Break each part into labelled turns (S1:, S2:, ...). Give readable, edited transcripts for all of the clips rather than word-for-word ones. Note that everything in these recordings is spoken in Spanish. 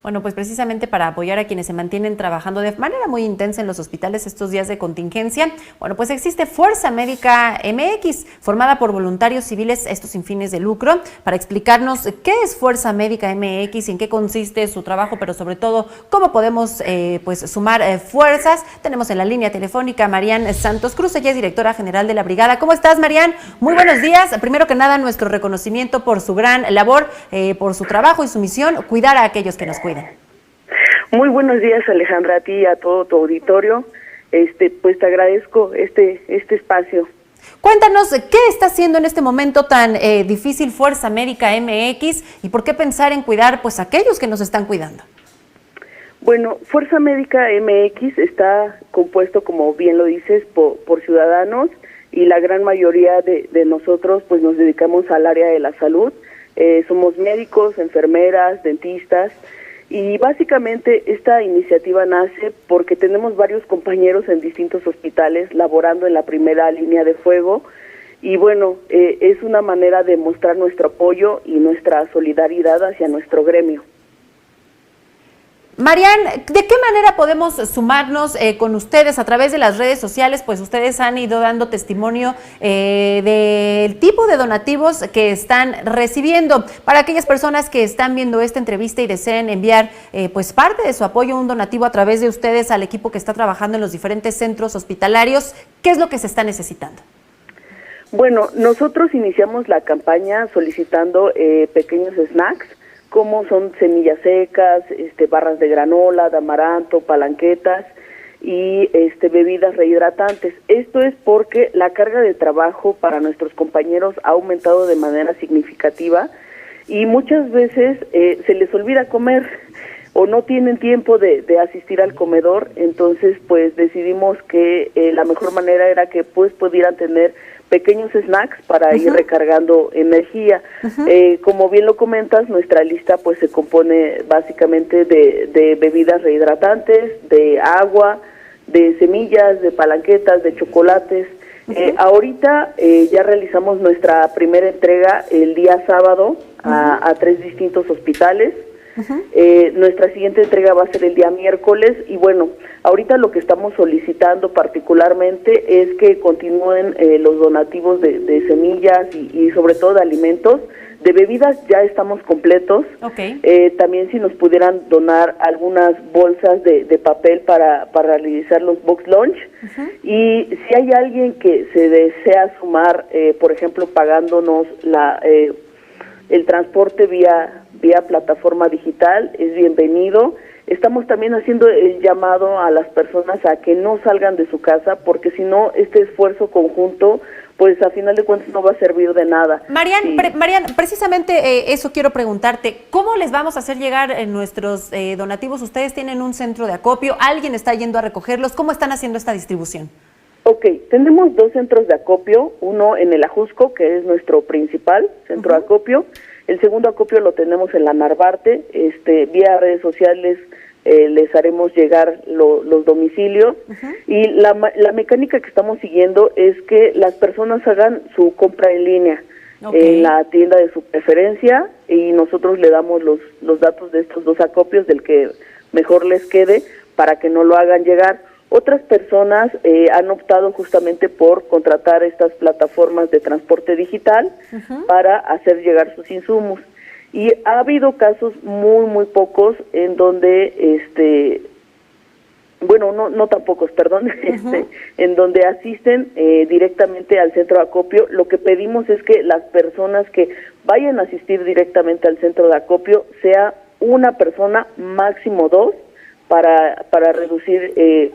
S1: Bueno, pues precisamente para apoyar a quienes se mantienen trabajando de manera muy intensa en los hospitales estos días de contingencia, bueno, pues existe Fuerza Médica MX, formada por voluntarios civiles, estos sin fines de lucro, para explicarnos qué es Fuerza Médica MX y en qué consiste su trabajo, pero sobre todo cómo podemos pues sumar fuerzas. Tenemos en la línea telefónica a Marian Santos Cruz, ella es directora general de la brigada. ¿Cómo estás, Marian? Muy buenos días. Primero que nada, nuestro reconocimiento por su gran labor, por su trabajo y su misión, cuidar a aquellos que nos cuidan.
S2: Muy buenos días, Alejandra, a ti y a todo tu auditorio. Pues te agradezco este espacio.
S1: Cuéntanos, ¿qué está haciendo en este momento tan difícil Fuerza Médica MX y por qué pensar en cuidar pues aquellos que nos están cuidando?
S2: Bueno, Fuerza Médica MX está compuesto, como bien lo dices, por ciudadanos, y la gran mayoría de nosotros pues nos dedicamos al área de la salud. Somos médicos, enfermeras, dentistas. Y básicamente esta iniciativa nace porque tenemos varios compañeros en distintos hospitales laborando en la primera línea de fuego, y bueno, es una manera de mostrar nuestro apoyo y nuestra solidaridad hacia nuestro gremio.
S1: Marian, ¿de qué manera podemos sumarnos con ustedes a través de las redes sociales? Pues ustedes han ido dando testimonio del tipo de donativos que están recibiendo. Para aquellas personas que están viendo esta entrevista y deseen enviar pues parte de su apoyo, un donativo a través de ustedes al equipo que está trabajando en los diferentes centros hospitalarios, ¿qué es lo que se está necesitando?
S2: Bueno, nosotros iniciamos la campaña solicitando pequeños snacks, como son semillas secas, barras de granola, de amaranto, palanquetas y bebidas rehidratantes. Esto es porque la carga de trabajo para nuestros compañeros ha aumentado de manera significativa y muchas veces se les olvida comer o no tienen tiempo de asistir al comedor. Entonces pues decidimos que la mejor manera era que pues pudieran tener pequeños snacks para ir recargando energía. Como bien lo comentas, nuestra lista pues se compone básicamente de bebidas rehidratantes, de agua, de semillas, de palanquetas, de chocolates. Ahorita ya realizamos nuestra primera entrega el día sábado a 3 distintos hospitales. Nuestra siguiente entrega va a ser el día miércoles, y bueno, ahorita lo que estamos solicitando particularmente es que continúen los donativos de semillas y sobre todo de alimentos. De bebidas ya estamos completos. También si nos pudieran donar algunas bolsas de papel para realizar los box lunch. Y si hay alguien que se desea sumar, por ejemplo, pagándonos el transporte vía plataforma digital, es bienvenido. Estamos también haciendo el llamado a las personas a que no salgan de su casa, porque si no, este esfuerzo conjunto, pues a final de cuentas no va a servir de nada.
S1: Marian, Marian, precisamente eso quiero preguntarte. ¿Cómo les vamos a hacer llegar nuestros donativos? Ustedes tienen un centro de acopio, ¿alguien está yendo a recogerlos? ¿Cómo están haciendo esta distribución?
S2: Tenemos 2 centros de acopio, uno en el Ajusco, que es nuestro principal centro de acopio. El segundo acopio lo tenemos en la Narvarte. Vía redes sociales les haremos llegar los domicilios. Y la mecánica que estamos siguiendo es que las personas hagan su compra en línea en la tienda de su preferencia, y nosotros le damos los datos de estos 2 acopios, del que mejor les quede, para que no lo hagan llegar. Otras personas han optado justamente por contratar estas plataformas de transporte digital para hacer llegar sus insumos. Y ha habido casos muy pocos en donde, no tan pocos, perdón, en donde asisten directamente al centro de acopio. Lo que pedimos es que las personas que vayan a asistir directamente al centro de acopio sea una persona, máximo 2, para reducir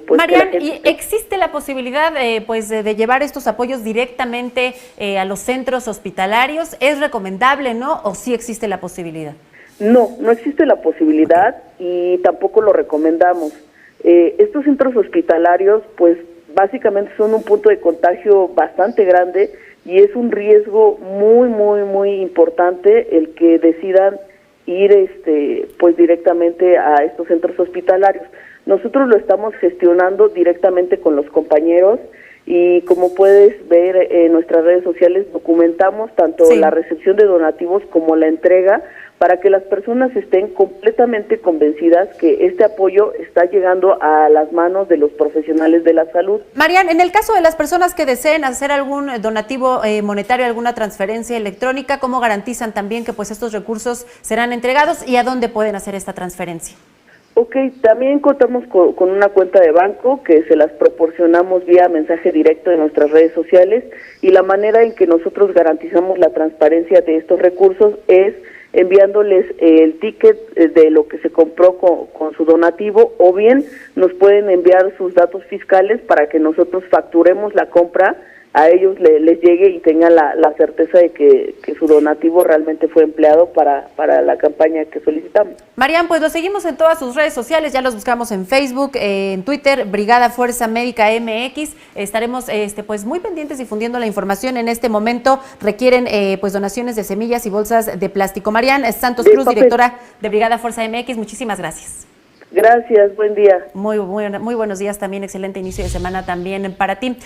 S2: pues
S1: Marian, ¿y existe la posibilidad de llevar estos apoyos directamente a los centros hospitalarios? ¿Es recomendable, no? ¿O sí existe la posibilidad?
S2: No existe la posibilidad y tampoco lo recomendamos. Estos centros hospitalarios pues básicamente son un punto de contagio bastante grande, y es un riesgo muy importante el que decidan ir pues directamente a estos centros hospitalarios. Nosotros lo estamos gestionando directamente con los compañeros, y como puedes ver en nuestras redes sociales documentamos tanto la recepción de donativos como la entrega, para que las personas estén completamente convencidas que este apoyo está llegando a las manos de los profesionales de la salud.
S1: Marian, en el caso de las personas que deseen hacer algún donativo monetario, alguna transferencia electrónica, ¿cómo garantizan también que pues estos recursos serán entregados y a dónde pueden hacer esta transferencia?
S2: Ok, también contamos con una cuenta de banco que se las proporcionamos vía mensaje directo en nuestras redes sociales, y la manera en que nosotros garantizamos la transparencia de estos recursos es enviándoles el ticket de lo que se compró con su donativo, o bien nos pueden enviar sus datos fiscales para que nosotros facturemos la compra, a ellos les llegue y tengan la certeza de que su donativo realmente fue empleado para la campaña que solicitamos.
S1: Marian, pues lo seguimos en todas sus redes sociales, ya los buscamos en Facebook, en Twitter, Brigada Fuerza Médica MX. Estaremos pues muy pendientes difundiendo la información. En este momento requieren pues donaciones de semillas y bolsas de plástico. Marian Santos Cruz, directora de Brigada Fuerza MX, muchísimas gracias.
S2: Gracias, buen día.
S1: Muy buenos días también, excelente inicio de semana también para ti.